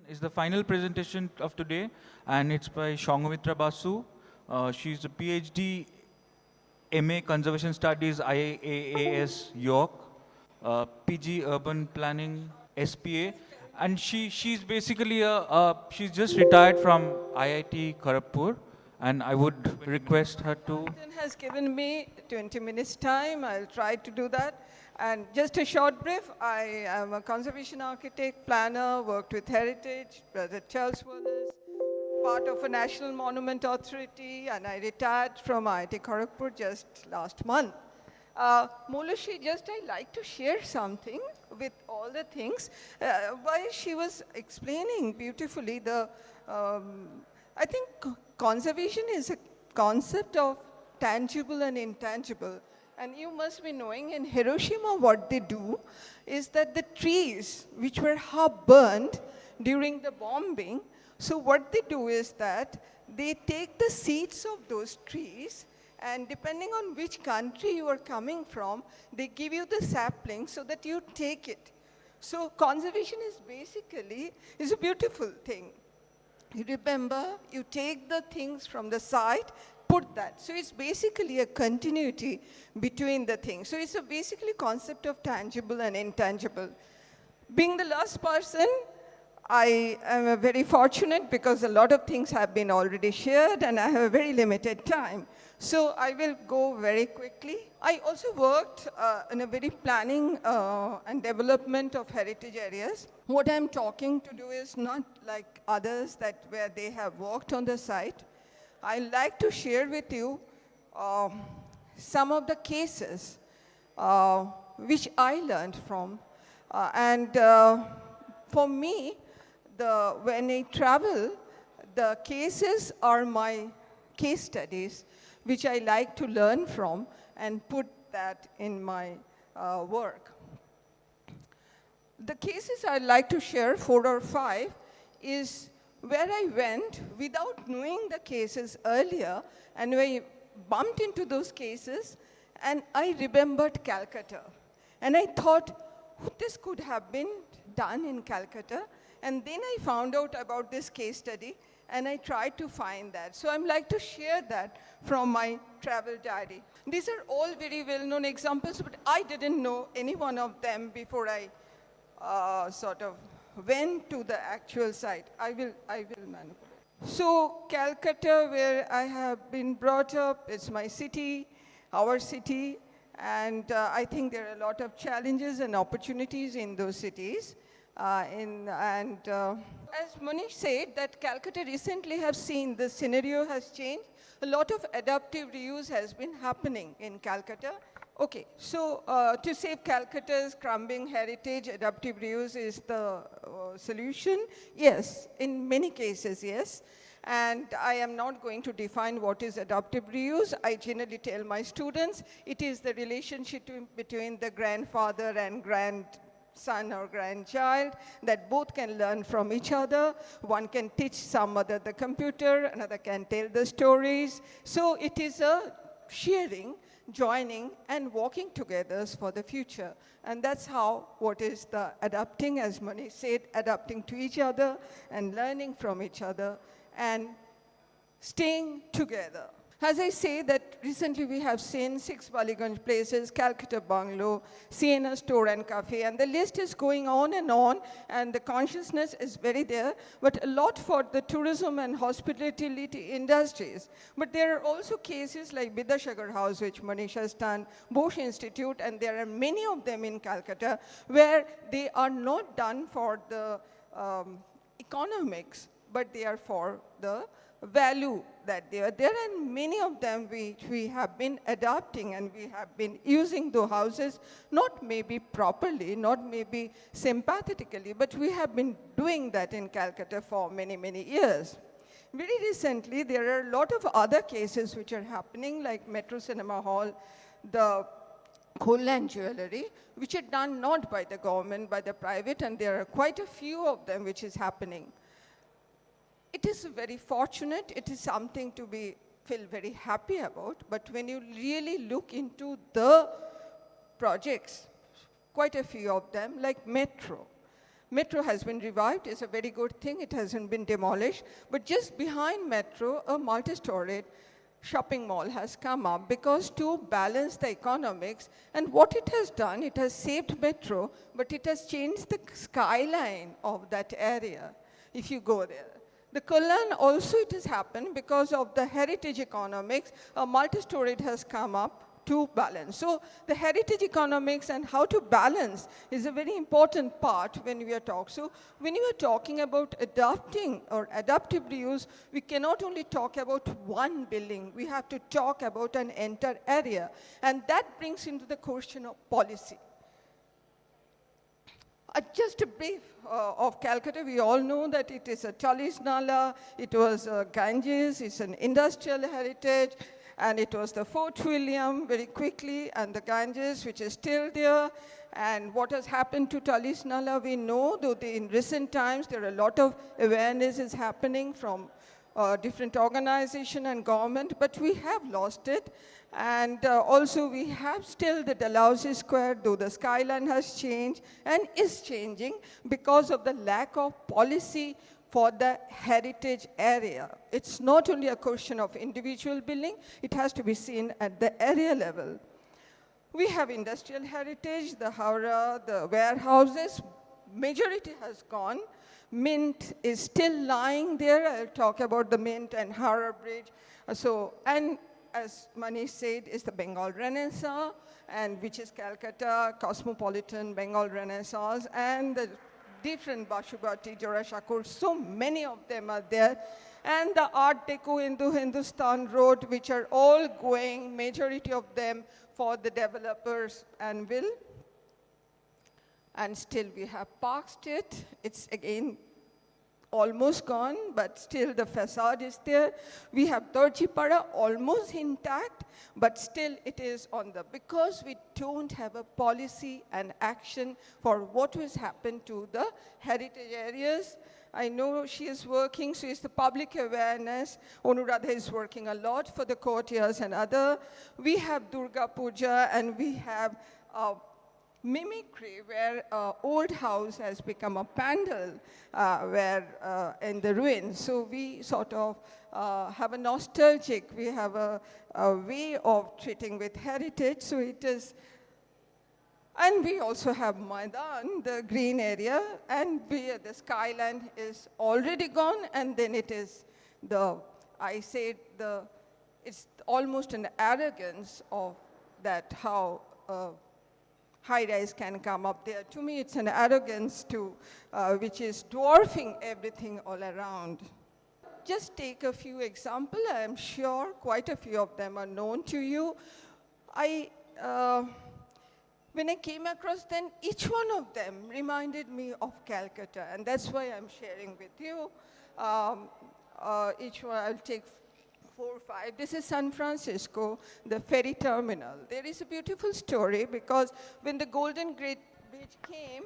Is the final presentation of today, and it's by Sanghamitra Basu. She's a PhD MA Conservation Studies IAAS York, PG Urban Planning SPA, and she's basically she's just retired from IIT Kharagpur, and I would request her to. Has given me 20 minutes time. I'll try to do that. And just a short brief, I am a conservation architect, planner, worked with Heritage, Brother Charles Wallace, part of a National Monument Authority, and I retired from IIT Kharagpur just last month. Molashi, just I like to share something with all the things. While she was explaining beautifully I think conservation is a concept of tangible and intangible. And you must be knowing in Hiroshima what they do is that the trees which were half burned during the bombing, so what they do is that they take the seeds of those trees, and depending on which country you are coming from, they give you the sapling so that you take it. So conservation is basically a beautiful thing. You remember, you take the things from the site, put that. So it's basically a continuity between the things. So it's a basically concept of tangible and intangible. Being the last person, I am very fortunate because a lot of things have been already shared and I have a very limited time. So I will go very quickly. I also worked in a very planning and development of heritage areas. What I'm talking to do is not like others that where they have worked on the site. I like to share with you some of the cases which I learned from. For me, when I travel, the cases are my case studies, which I like to learn from and put that in my work. The cases I'd like to share, 4 or 5, is where I went without knowing the cases earlier, and I bumped into those cases, and I remembered Calcutta. And I thought, this could have been done in Calcutta. And then I found out about this case study, and I tried to find that. So I'd like to share that from my travel diary. These are all very well-known examples, but I didn't know any one of them before I sort of went to the actual site. I will manipulate. So Calcutta, where I have been brought up, it's my city, our city, and I think there are a lot of challenges and opportunities in those cities. As Manish said, that Calcutta recently have seen the scenario has changed. A lot of adaptive reuse has been happening in Calcutta. Okay, so to save Calcutta's crumbling heritage, adaptive reuse is the solution. Yes, in many cases, yes. And I am not going to define what is adaptive reuse. I generally tell my students, it is the relationship between the grandfather and grandson or grandchild that both can learn from each other. One can teach some other the computer, another can tell the stories. So it is a sharing, joining, and walking together for the future. And that's how what is the adapting, as Mani said, adapting to each other and learning from each other and staying together. As I say that recently we have seen 6 Baliganj places, Calcutta Bungalow, Sienna Store and Cafe, and the list is going on, and the consciousness is very there, but a lot for the tourism and hospitality industries. But there are also cases like Bidashagar House, which Manish has done, Bosch Institute, and there are many of them in Calcutta, where they are not done for the economics, but they are for the value that they are. There are many of them which we have been adapting, and we have been using the houses, not maybe properly, not maybe sympathetically, but we have been doing that in Calcutta for many, many years. Very recently, there are a lot of other cases which are happening, like Metro Cinema Hall, the Kolan jewelry, which are done not by the government, by the private, and there are quite a few of them which is happening. It is very fortunate, it is something to feel very happy about, but when you really look into the projects, quite a few of them, like Metro. Metro has been revived. It's a very good thing. It hasn't been demolished. But just behind Metro, a multi-storied shopping mall has come up because to balance the economics, and what it has done, it has saved Metro, but it has changed the skyline of that area if you go there. The Kullan also it has happened because of the heritage economics, a multi-storied has come up to balance. So the heritage economics and how to balance is a very important part when we are talking. So when you are talking about adapting or adaptive reuse, we cannot only talk about one building, we have to talk about an entire area. And that brings into the question of policy. Just a brief of Calcutta, we all know that it is a Chalis Nala, it was Ganges, it's an industrial heritage, and it was the Fort William very quickly, and the Ganges, which is still there. And what has happened to Chalis Nala, we know, though in recent times there are a lot of awareness is happening from different organization and government, but we have lost it. And also we have still the Dalhousie Square, though the skyline has changed and is changing because of the lack of policy for the heritage area. It's not only a question of individual building, it has to be seen at the area level. We have industrial heritage, the Howrah, the warehouses, majority has gone. Mint is still lying there. I'll talk about the Mint and Howrah Bridge. And as Manish said, is the Bengal Renaissance, and which is Calcutta, cosmopolitan Bengal Renaissance, and the different Bashubati, Jorashakur, so many of them are there. And the Art Deco Hindustan Road, which are all going, majority of them, for the developers and will. And still we have Park Street. It's again almost gone, but still the facade is there. We have Dorjipara almost intact, but still it is on the, because we don't have a policy and action for what has happened to the heritage areas. I know she is working, so it's the public awareness. Anuradha is working a lot for the courtiers and other. We have Durga Puja, and we have mimicry, where old house has become a pandal where in the ruins. So we sort of have a nostalgic, we have a way of treating with heritage. So it is, and we also have Maidan, the green area, and the skyline is already gone, and then it is it's almost an arrogance of that how high-rise can come up there. To me, it's an arrogance which is dwarfing everything all around. Just take a few examples. I am sure quite a few of them are known to you. When I came across them, each one of them reminded me of Calcutta, and that's why I'm sharing with you. Each one, I'll take 4 or 5. This is San Francisco, the ferry terminal. There is a beautiful story because when the Golden Gate Bridge came,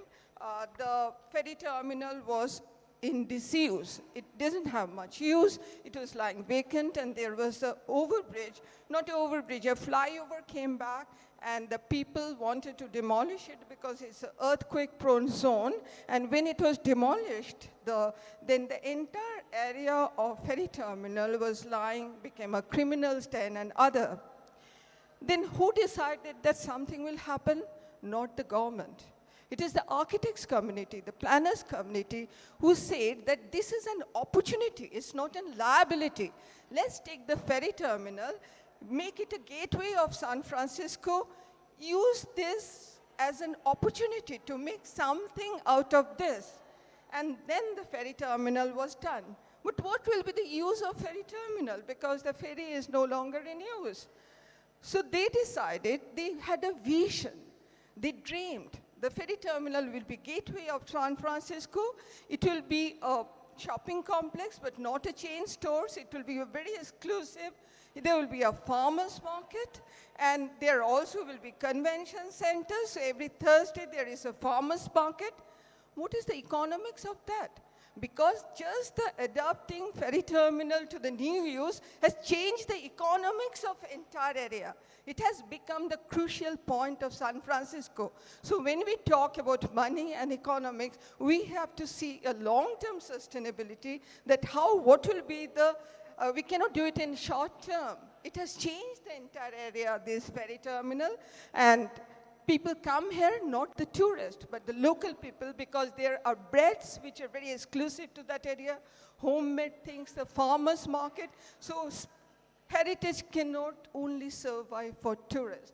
the ferry terminal was in disuse. It doesn't have much use. It was lying vacant, and there was a overbridge, not an overbridge, a flyover came back, and the people wanted to demolish it because it's an earthquake-prone zone. And when it was demolished, then the entire area of ferry terminal was lying, became a criminal's den and other. Then who decided that something will happen? Not the government. It is the architects community, the planners community, who said that this is an opportunity, it's not a liability. Let's take the ferry terminal, make it a gateway of San Francisco, use this as an opportunity to make something out of this. And then the ferry terminal was done. But what will be the use of ferry terminal? Because the ferry is no longer in use. So they decided, they had a vision, they dreamed. The ferry terminal will be gateway of San Francisco. It will be a shopping complex, but not a chain stores. It will be a very exclusive. There will be a farmer's market, and there also will be convention centers. So every Thursday there is a farmer's market. What is the economics of that? because just the adapting ferry terminal to the new use has changed the economics of entire area. It has become the crucial point of San Francisco. So when we talk about money and economics, we have to see a long-term sustainability, that what will be the, we cannot do it in short term. It has changed the entire area, this ferry terminal, and people come here, not the tourists, but the local people, because there are breads which are very exclusive to that area, homemade things, the farmers market. So heritage cannot only survive for tourists.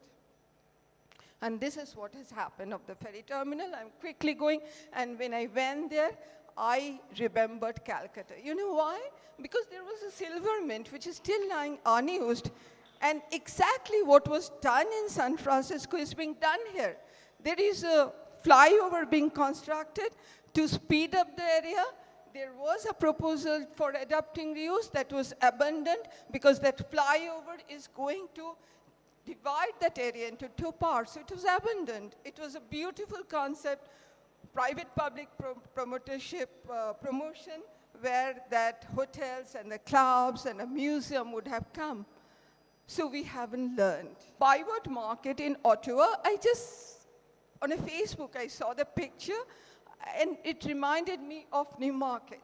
And this is what has happened of the ferry terminal. I'm quickly going, and when I went there, I remembered Calcutta. You know why? Because there was a silver mint which is still lying unused, and exactly what was done in San Francisco is being done here. There is a flyover being constructed to speed up the area. There was a proposal for adapting reuse that was abandoned because that flyover is going to divide that area into two parts. So it was abandoned. It was a beautiful concept, private-public promotion, where that hotels and the clubs and a museum would have come. So we haven't learned. Byward Market in Ottawa, on a Facebook, I saw the picture, and it reminded me of Newmarket.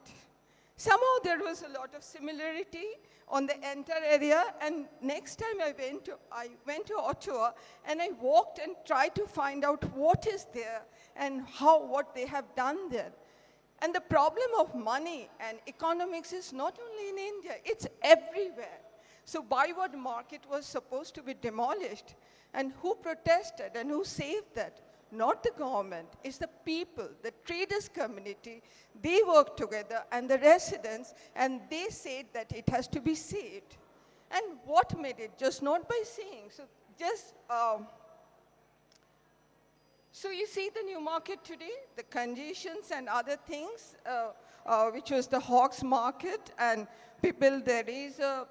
Somehow there was a lot of similarity on the entire area, and next time I went to Ottawa, and I walked and tried to find out what is there and what they have done there. And the problem of money and economics is not only in India, it's everywhere. So Byward Market was supposed to be demolished. And who protested and who saved that? Not the government, it's the people, the traders community. They worked together, and the residents, and they said that it has to be saved. And what made it? Just not by saying. So you see the new market today, the conditions and other things, which was the Hawks Market, and people, there is a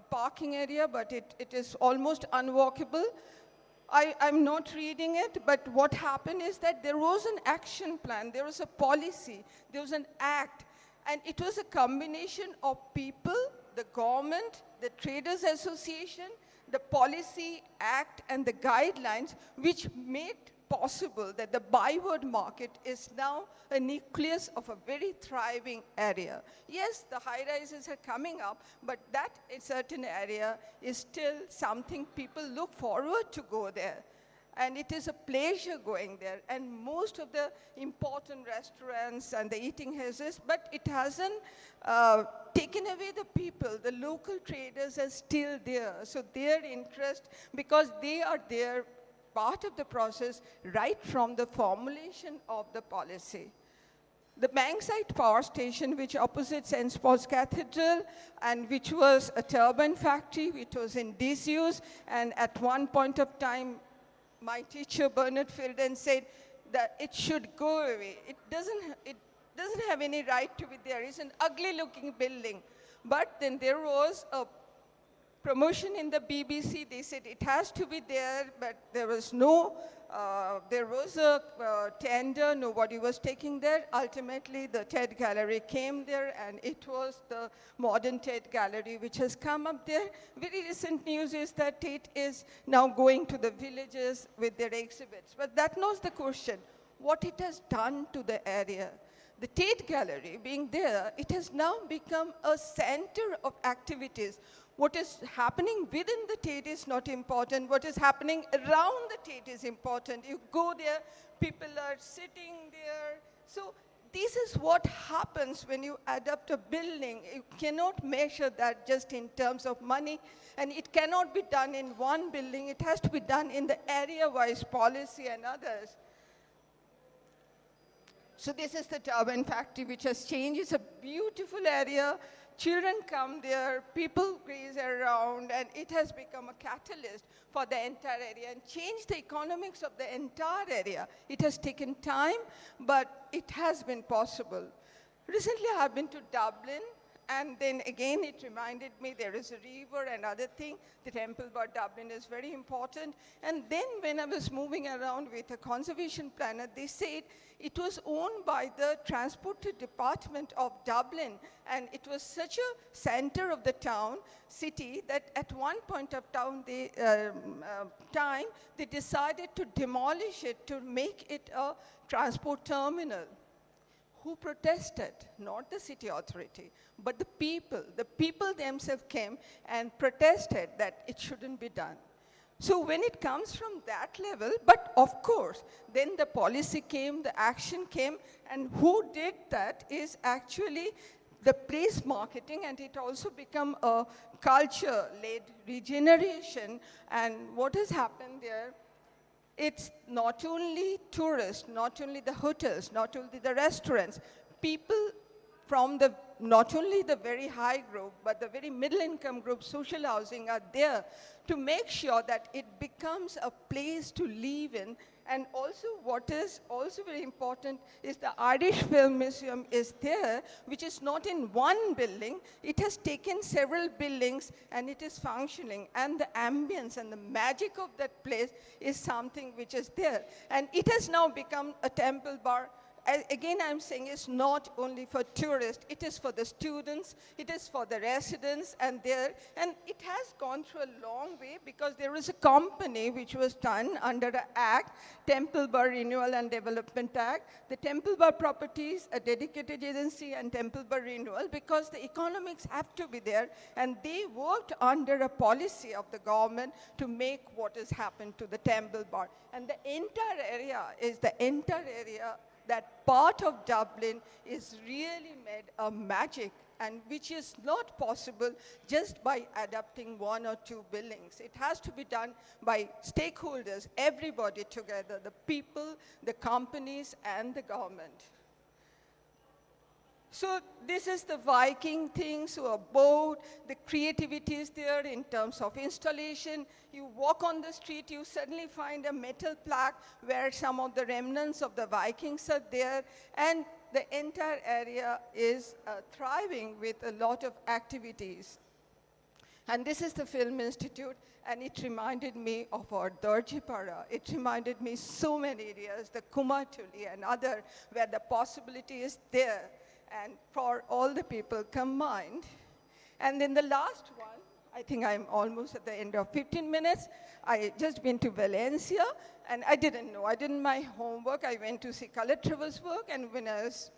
parking area, but it is almost unwalkable. I'm not reading it, but what happened is that there was an action plan, there was a policy, there was an act, and it was a combination of people, the government, the Traders Association, the policy act, and the guidelines, which made possible that the Byward Market is now a nucleus of a very thriving area. Yes, the high-rises are coming up, but that in certain area is still something people look forward to go there. And it is a pleasure going there. And most of the important restaurants and the eating houses, but it hasn't taken away the people. The local traders are still there. So their interest, because they are there, part of the process right from the formulation of the policy. The Bankside Power Station, which opposite St. Paul's Cathedral, and which was a turbine factory, which was in disuse, and at one point of time, my teacher Bernard Fielden said that it should go away. It doesn't have any right to be there. It's an ugly-looking building. But then there was a promotion in the BBC. They said it has to be there, but there was a tender, nobody was taking there. Ultimately, the Tate Gallery came there, and it was the modern Tate Gallery which has come up there. Very recent news is that Tate is now going to the villages with their exhibits. But that knows the question, what it has done to the area. The Tate Gallery being there, it has now become a center of activities. What is happening within the Tate is not important. What is happening around the Tate is important. You go there, people are sitting there. So this is what happens when you adapt a building. You cannot measure that just in terms of money, and it cannot be done in one building. It has to be done in the area-wise policy and others. So this is the turbine factory, which has changed. It's a beautiful area. Children come there, people graze around, and it has become a catalyst for the entire area and changed the economics of the entire area. It has taken time, but it has been possible. Recently, I have been to Dublin, And then again, it reminded me there is a river and other thing. The Temple Bar Dublin is very important. And then when I was moving around with a conservation planner, they said it was owned by the Transport Department of Dublin. And it was such a center of the town, city, that at one point of time, they decided to demolish it to make it a transport terminal. Who protested? Not the city authority, but the people. The people themselves came and protested that it shouldn't be done. So when it comes from that level, but of course, then the policy came, the action came, and who did that is actually the place marketing, and it also become a culture-led regeneration. And what has happened there, it's not only tourists, not only the hotels, not only the restaurants, people from the, not only the very high group, but the very middle income group, social housing are there to make sure that it becomes a place to live in. And also what is also very important is the Irish Film Museum is there, which is not in one building. It has taken several buildings and it is functioning. And the ambience and the magic of that place is something which is there. And it has now become a temple bar. Again, I'm saying it's not only for tourists, it is for the students, it is for the residents and there. And it has gone through a long way because there is a company which was done under the Act, Temple Bar Renewal and Development Act. The Temple Bar Properties, a dedicated agency, and Temple Bar Renewal, because the economics have to be there. And they worked under a policy of the government to make what has happened to the Temple Bar. And the entire area is the entire area. That part of Dublin is really made a magic, and which is not possible just by adapting one or two buildings. It has to be done by stakeholders, everybody together, the people, the companies, and the government. So this is the Viking thing, so a boat, the creativity is there in terms of installation. You walk on the street, you suddenly find a metal plaque where some of the remnants of the Vikings are there, and the entire area is thriving with a lot of activities. And this is the Film Institute, and it reminded me of our Darjipara. It reminded me so many areas, the Kumatuli and other, where the possibility is there. And for all the people combined. And then the last one, I think I'm almost at the end of 15 minutes. I just been to Valencia, and I didn't know. I did my homework. I went to see Calatrava's work, and when I was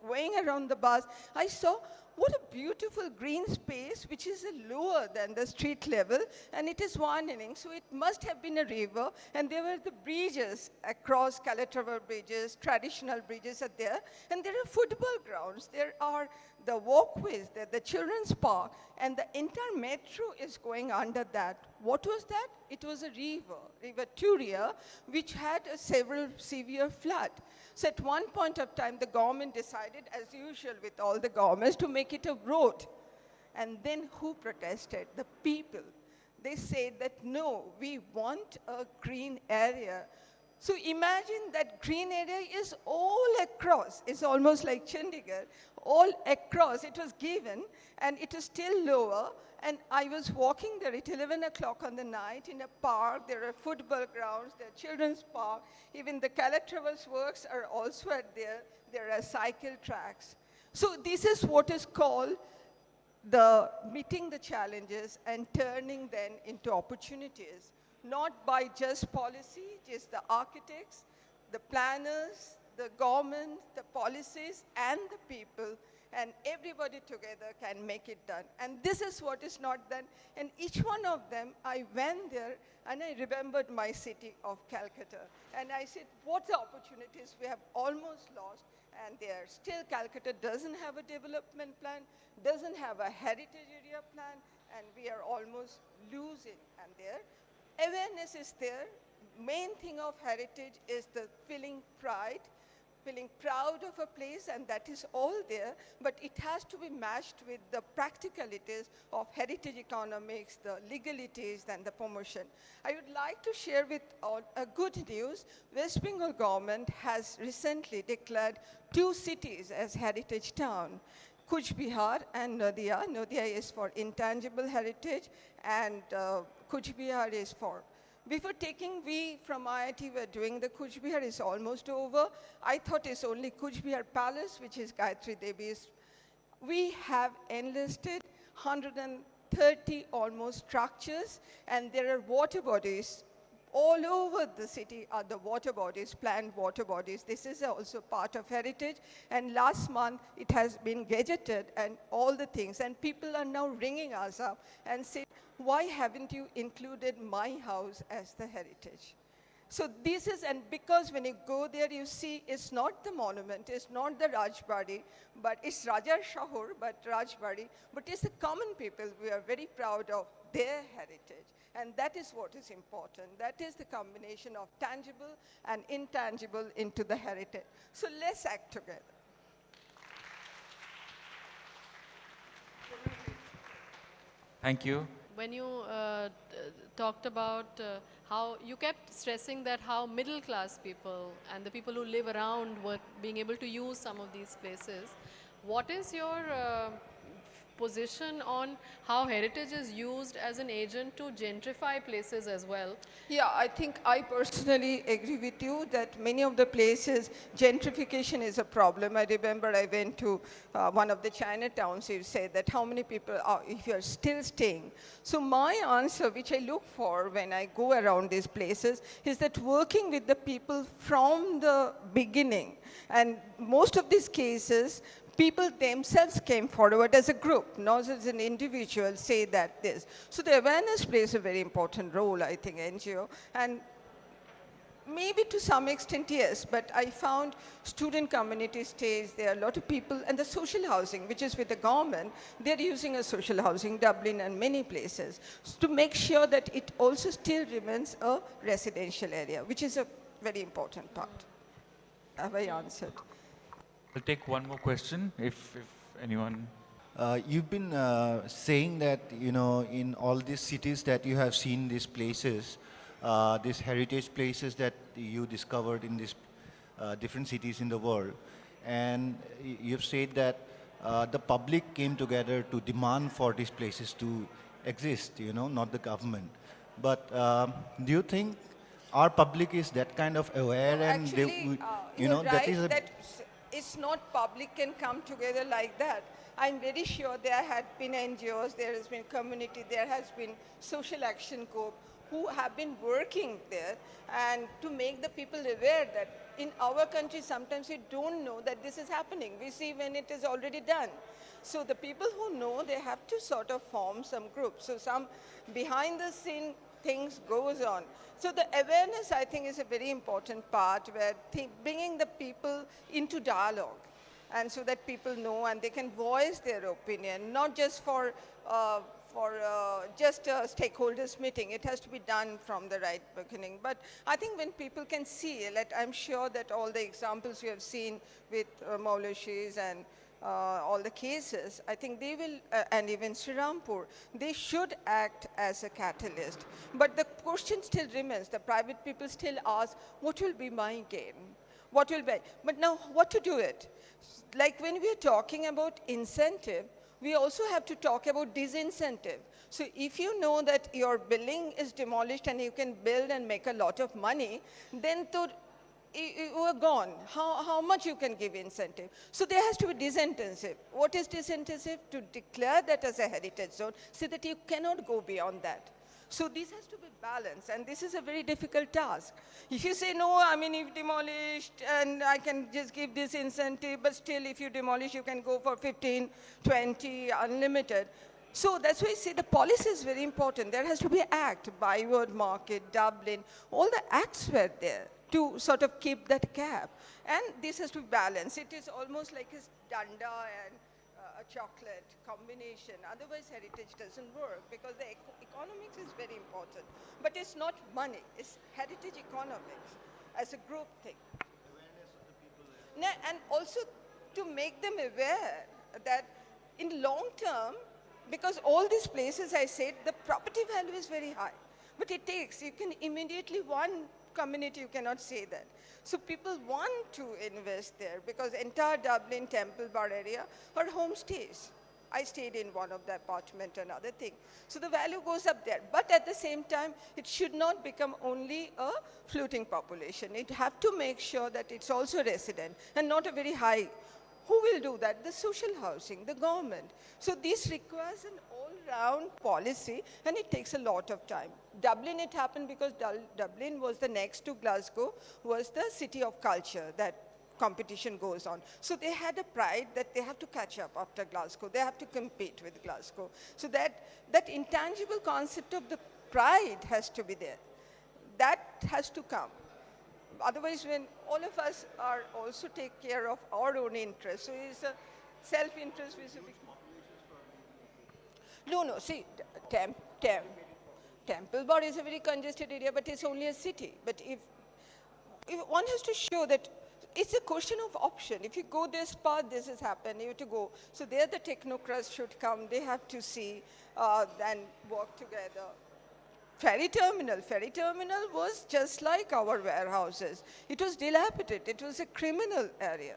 going around the bus, I saw what a beautiful green space, which is lower than the street level, and it is widening. So it must have been a river, and there were the bridges across Calatrava bridges, traditional bridges are there, and there are football grounds. There are the walkways, there, the children's park, and the entire metro is going under that. What was that? It was a river, River Turia, which had a several severe flood. So at one point of time, the government decided, as usual with all the governments, to make it a road. And then who protested? The people. They said that, no, we want a green area. So imagine that green area is all across. It's almost like Chandigarh. All across, it was given, and it is still lower. And I was walking there at 11 o'clock on the night in a park. There are football grounds, there are children's park. Even the Calatrava's works are also there. There are cycle tracks. So this is what is called the meeting the challenges and turning them into opportunities. Not by just policy, just the architects, the planners, the government, the policies, and the people, and everybody together can make it done. And this is what is not done. And each one of them, I went there, and I remembered my city of Calcutta. And I said, what the opportunities we have almost lost, and there. Still, Calcutta doesn't have a development plan, doesn't have a heritage area plan, and we are almost losing. And there, awareness is there. Main thing of heritage is the feeling pride, feeling proud of a place, and that is all there, but it has to be matched with the practicalities of heritage economics, the legalities, and the promotion. I would like to share with all a good news. West Bengal government has recently declared 2 cities as heritage town. Kuch Bihar and Nadia. Nadia is for intangible heritage, and Kuch Bihar is for. We from IIT were doing the Kuch Bihar, is almost over. I thought it's only Kuch Bihar Palace, which is Gayatri Devi's. We have enlisted 130 almost structures, and there are water bodies all over the city are the water bodies, planned water bodies. This is also part of heritage. And last month, it has been gazetted and all the things. And people are now ringing us up and saying, why haven't you included my house as the heritage? So this is, and because when you go there, you see it's not the monument, it's not the Rajbari, but it's Rajar Shahur, but Rajbari, but it's the common people. We are very proud of their heritage. And that is what is important. That is the combination of tangible and intangible into the heritage. So let's act together. Thank you. When you talked about how you kept stressing that how middle class people and the people who live around were being able to use some of these places, what is your position on how heritage is used as an agent to gentrify places as well? Yeah, I think I personally agree with you that many of the places, gentrification is a problem. I remember I went to one of the Chinatowns, you said that how many people are, if you are still staying. So my answer, which I look for when I go around these places, is that working with the people from the beginning. And most of these cases, people themselves came forward as a group, not as an individual, say that this. So the awareness plays a very important role, I think, NGO. And maybe to some extent, yes, but I found student community stays, there are a lot of people, and the social housing, which is with the government, they're using a social housing, Dublin and many places, to make sure that it also still remains a residential area, which is a very important part. Have I answered? I'll take one more question if anyone. You've been saying that, you know, in all these cities that you have seen these places, these heritage places that you discovered in these different cities in the world, and you've said that the public came together to demand for these places to exist, you know, not the government. But do you think our public is that kind of aware, and Actually, you know, you're that right, is a that it's not public can come together like that. I'm very sure there had been NGOs, there has been community, there has been social action group who have been working there and to make the people aware that in our country sometimes we don't know that this is happening. We see when it is already done. So the people who know, they have to sort of form some groups. So some behind the scene things goes on. So the awareness, I think, is a very important part where bringing the people into dialogue, and so that people know and they can voice their opinion, not just for just a stakeholders meeting. It has to be done from the right beginning. But I think when people can see, like I'm sure that all the examples you have seen with Maulashis and all the cases, I think they will, and even Srirampur, they should act as a catalyst. But the question still remains, the private people still ask, what will be my gain? What will be, but now what to do it? Like when we are talking about incentive, we also have to talk about disincentive. So if you know that your building is demolished and you can build and make a lot of money, then you are gone. How much you can give incentive? So there has to be disincentive. What is disincentive? To declare that as a heritage zone so that you cannot go beyond that. So this has to be balanced, and this is a very difficult task. If you say, no, I mean, if demolished, and I can just give this incentive, but still if you demolish, you can go for 15, 20, unlimited. So that's why I say the policy is very important. There has to be an act, Byward Market, Dublin, all the acts were there to sort of keep that gap. And this has to be balanced. It is almost like a danda and a chocolate combination. Otherwise, heritage doesn't work because the economics is very important. But it's not money, it's heritage economics as a group thing. Awareness of the people. And also to make them aware that in long term, because all these places I said, the property value is very high. But it takes, you can immediately one community, you cannot say that. So people want to invest there because entire Dublin Temple Bar area are homestays. I stayed in one of the apartment and other thing. So the value goes up there. But at the same time, it should not become only a floating population. It have to make sure that it's also resident and not a very high. Who will do that? The social housing, the government. So this requires an all-round policy, and it takes a lot of time. Dublin, it happened because Dublin was the next to Glasgow, was the city of culture that competition goes on. So they had a pride that they have to catch up after Glasgow. They have to compete with Glasgow. So that intangible concept of the pride has to be there. That has to come. Otherwise, when all of us are also take care of our own interests, so it's a self-interest. No, see, Temple Bar is a very congested area, but it's only a city. But if one has to show that it's a question of option. If you go this path, this has happened, you have to go. So there the technocrats should come, they have to see and work together. Ferry terminal was just like our warehouses. It was dilapidated, it was a criminal area.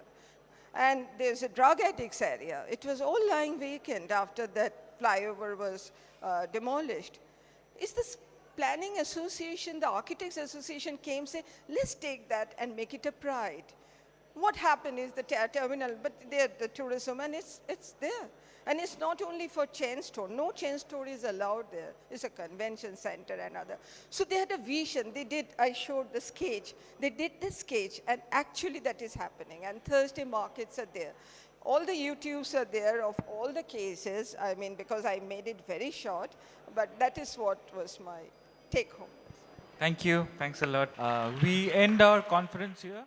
And there's a drug addicts area. It was all lying vacant after that flyover was demolished. It's this planning association, the architects association came say, let's take that and make it a pride. What happened is the terminal, but there the tourism, and it's there. And it's not only for chain store. No chain store is allowed there. It's a convention center and other. So they had a vision. I showed the sketch. They did the sketch, and actually that is happening. And Thursday markets are there. All the YouTubes are there of all the cases. I mean, because I made it very short, but that is what was my take home. Thank you. Thanks a lot. We end our conference here.